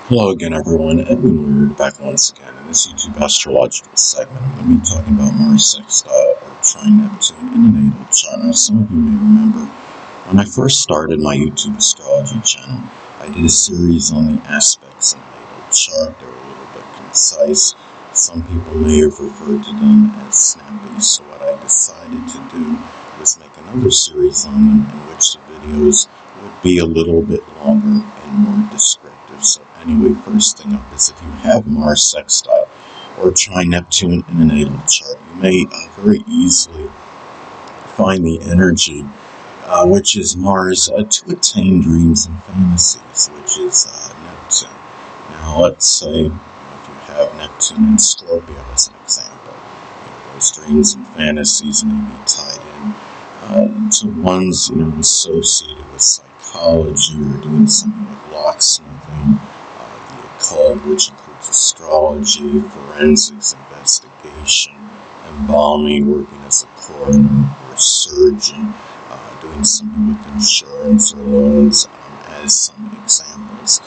Hello again, everyone, and we're back once again in this YouTube astrological segment. I'm going to be talking about Mars Sextile or Trine Neptune in the natal chart. Now, some of you may remember when I first started my YouTube astrology channel, I did a series on the aspects in the natal chart. They were a little bit concise. Some people may have referred to them as snappy, so what I decided to do was make another series on them in which the videos would be a little bit longer and more descriptive. So anyway, first thing up is if you have Mars Sextile or Trine Neptune in a natal chart, you may very easily find the energy, which is Mars, to attain dreams and fantasies, which is Neptune. Now, let's say if you have Neptune and Scorpio as an example, those dreams and fantasies may be tied in to ones associated with psychology or doing something with locksmithing, the occult, which includes astrology, forensics, investigation, embalming, working as a coroner or a surgeon, doing something with insurance or loans, as some examples.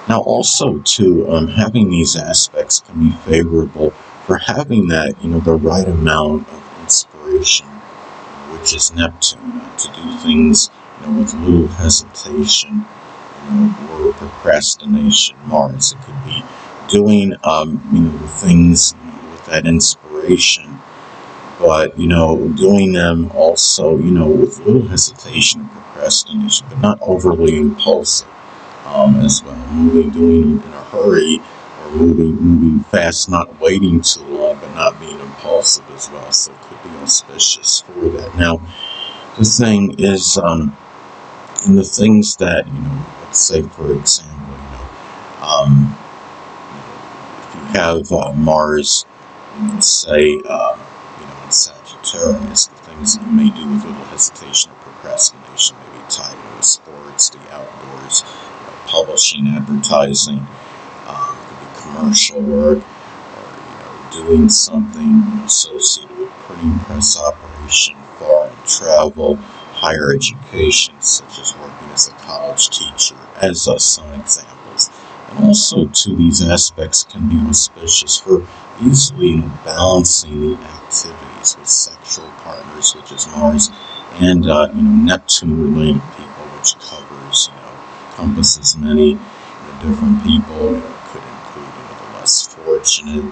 Now, also, too, having these aspects can be favorable for having that, the right amount of inspiration, which is Neptune, to do things, with little hesitation, or procrastination. Mars, it could be doing, things with that inspiration, but, doing them also, with little hesitation and procrastination, but not overly impulsive, as well. Doing it in a hurry, or moving fast, not waiting too long, but not being impulsive as well. So it could be auspicious for that. Now, the thing is, in the things that, let's say, for example, if you have Mars, say, in Sagittarius, the things that you may do with little hesitation or procrastination may be tied into sports, the outdoors, publishing, advertising, it could be commercial work, or, doing something associated with printing press operation, foreign travel, higher education, such as working as a college teacher, as some examples. And also, too, these aspects can be auspicious for easily balancing the activities with sexual partners, which is Mars, and Neptune-related people, which covers, encompasses many different people. It could include, the less fortunate,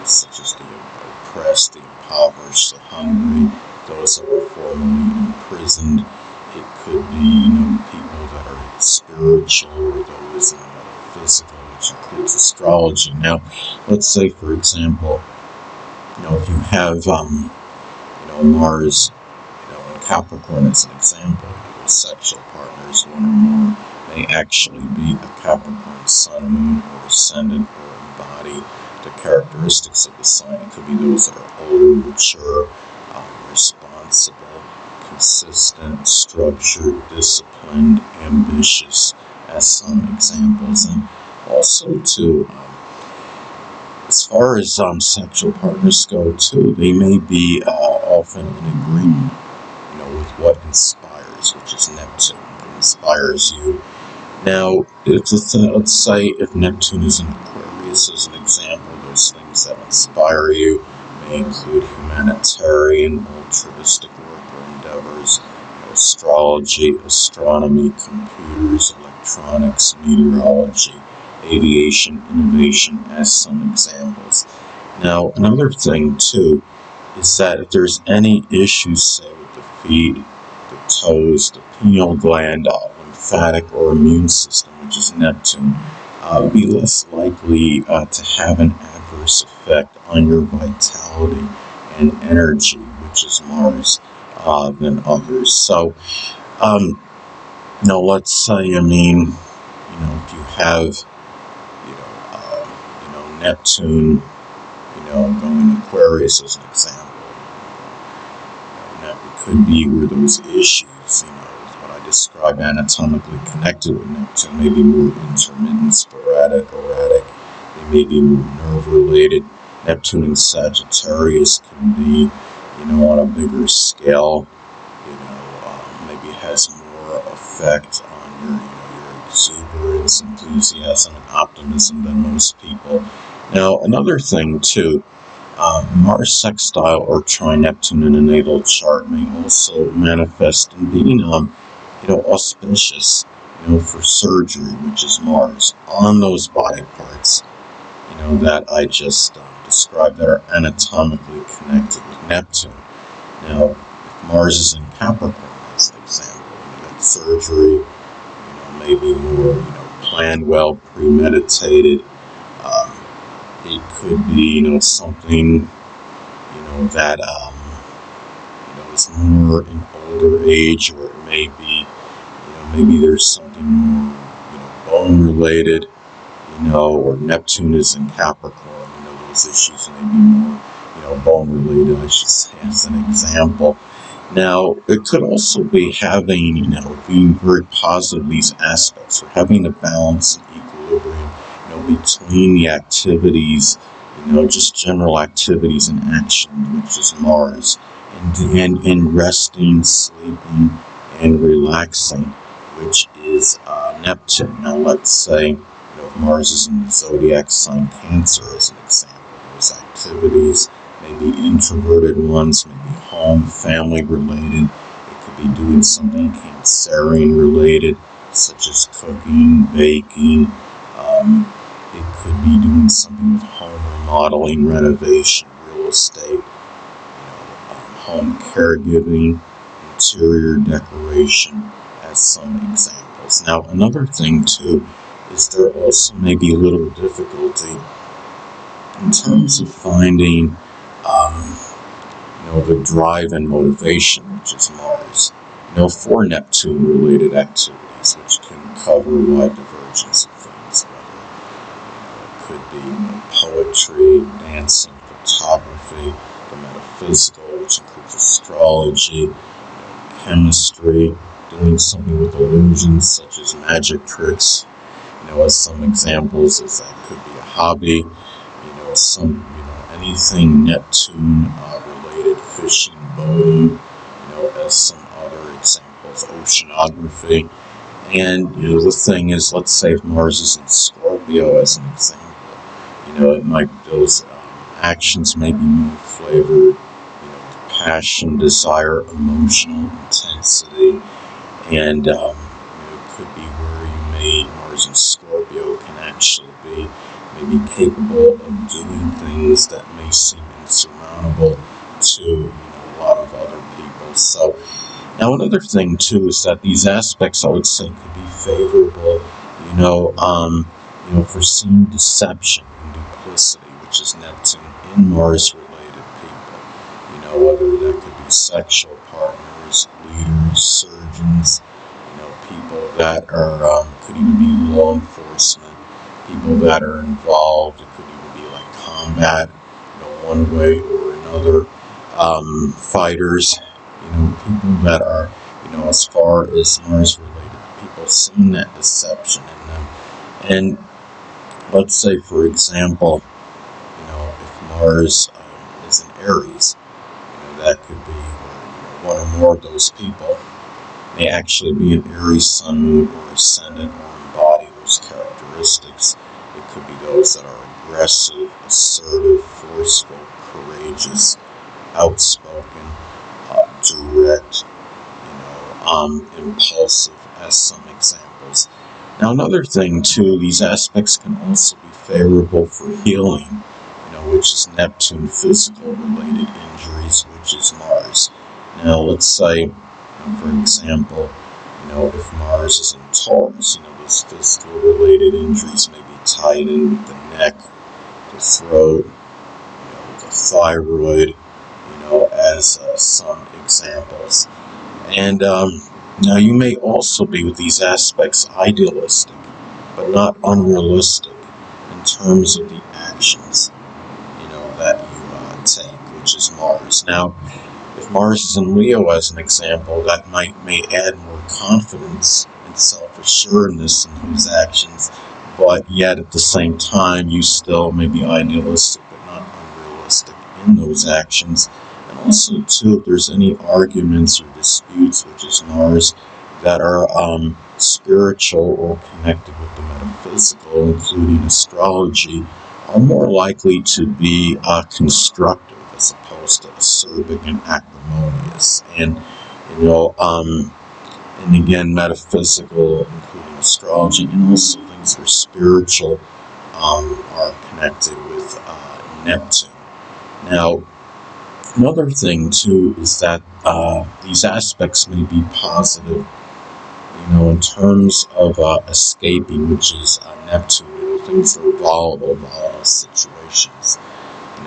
such as the oppressed, the impoverished, the hungry, those that were formerly imprisoned. It could be, people that are spiritual, or those that are physical, which includes astrology. Now, let's say, for example, if you have, Mars, in Capricorn as an example, sexual partners, one or more, may actually be a Capricorn Sun, Moon, or Ascendant, or embody the characteristics of the sign. It could be those that are older, mature, responsible, consistent, structured, disciplined, ambitious, as some examples. And also, too, as far as sexual partners go, too, they may be often in agreement, with what inspires, which is Neptune, what inspires you. Now, let's say if Neptune is in Aquarius, as an example, those things that inspire you may include humanitarian, altruistic work or endeavors, astrology, astronomy, computers, electronics, meteorology, aviation, innovation, as some examples. Now, another thing, too, is that if there's any issues, say, with the feet, the toes, the pineal gland, lymphatic or immune system, which is Neptune, be less likely to have an adverse effect on your vitality and energy, which is Mars, than others. So, let's say, if you have, Neptune, going to Aquarius as an example, that it could be where those issues, what I describe anatomically connected with Neptune, may be more intermittent, sporadic, erratic. They may be more nerve-related. Neptune in Sagittarius can be, on a bigger scale, maybe has more effect on your exuberance, enthusiasm, and optimism than most people. Now, another thing too, Mars sextile or trine Neptune in a natal chart may also manifest in being, auspicious, for surgery, which is Mars, on those body parts, that I just described that are anatomically connected with Neptune. Now, if Mars is in Capricorn, as an example, that surgery, maybe more, planned well, premeditated. It could be, something, that, is more in older age, or it may be, maybe there's something more, bone related, or Neptune is in Capricorn, those issues may be more, bone related, I should say, as an example. Now, it could also be having, being very positive, these aspects, or having a balance and equilibrium, between the activities, just general activities and action, which is Mars, and in resting, sleeping, and relaxing, which is Neptune. Now, let's say, if Mars is in the zodiac sign Cancer, as an example, those activities, maybe introverted ones, maybe home, family related. It could be doing something Cancerian related, such as cooking, baking. It could be doing something with home remodeling, renovation, real estate, home caregiving, interior decoration, as some examples. Now, another thing too is there also may be a little difficulty in terms of finding, the drive and motivation, which is Mars, for Neptune-related activities, which can cover a wide divergence of things, whether it could be poetry, dancing, photography, the metaphysical, which includes astrology, chemistry, doing something with illusions, such as magic tricks, as some examples, as that could be a hobby, anything Neptune related, fishing, boating, as some other examples, oceanography. And, the thing is, let's say if Mars is in Scorpio, as an example, those actions may be more flavored, passion, desire, emotional intensity, and, it could be where Mars in Scorpio can actually be maybe capable of doing things that may seem insurmountable to a lot of other people. So now another thing too is that these aspects, I would say, could be favorable, for seeing deception and duplicity, which is Neptune in Mars related people. Whether that could be sexual partners, leaders, surgeons, people that are could even be law enforcement, people that are involved. It could even be like combat, one way or another, fighters, people that are, as far as Mars related, people seeing that deception in them. And let's say, for example, if Mars is in Aries, that could be where, one or more of those people may actually be an Aries sun, moon, or ascendant, or embody those characteristics. It could be those that are aggressive, assertive, forceful, courageous, outspoken, direct, impulsive, as some examples. Now, another thing too, these aspects can also be favorable for healing, which is Neptune, physical related injuries, which is Mars. Now, let's say, for example, if Mars is in Taurus, those physical related injuries may be tied in with the neck, the throat, the thyroid, as some examples. And now you may also be, with these aspects, idealistic, but not unrealistic in terms of the actions, that you take, which is Mars. Now, if Mars is in Leo, as an example, that may add more confidence and self-assuredness in those actions, but yet at the same time, you still may be idealistic, but not unrealistic in those actions. And also, too, if there's any arguments or disputes, which is Mars, that are, spiritual or connected with the metaphysical, including astrology, are more likely to be constructive as opposed to acerbic and acrimonious. And and again, metaphysical, including astrology, and also things that are spiritual, are connected with Neptune. Now, another thing too is that these aspects may be positive, in terms of escaping, which is Neptune. Things that are volatile situations,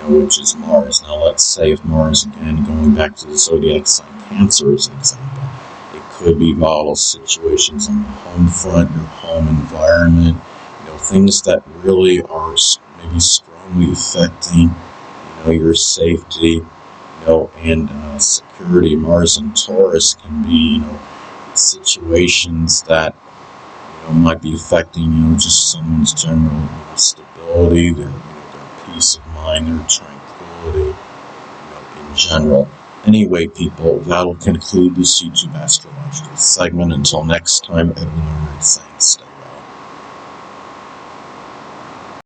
which is Mars. Now, let's say if Mars, again, going back to the zodiac sign Cancer as an example, it could be volatile situations on the home front, your home environment, things that really are maybe strongly affecting, your safety, and security. Mars and Taurus can be, situations that, might be affecting, just someone's general stability, their peace of mind, their tranquility, in general. Anyway, people, that'll conclude this YouTube astrological segment. Until next time, Edwin Leonard saying stay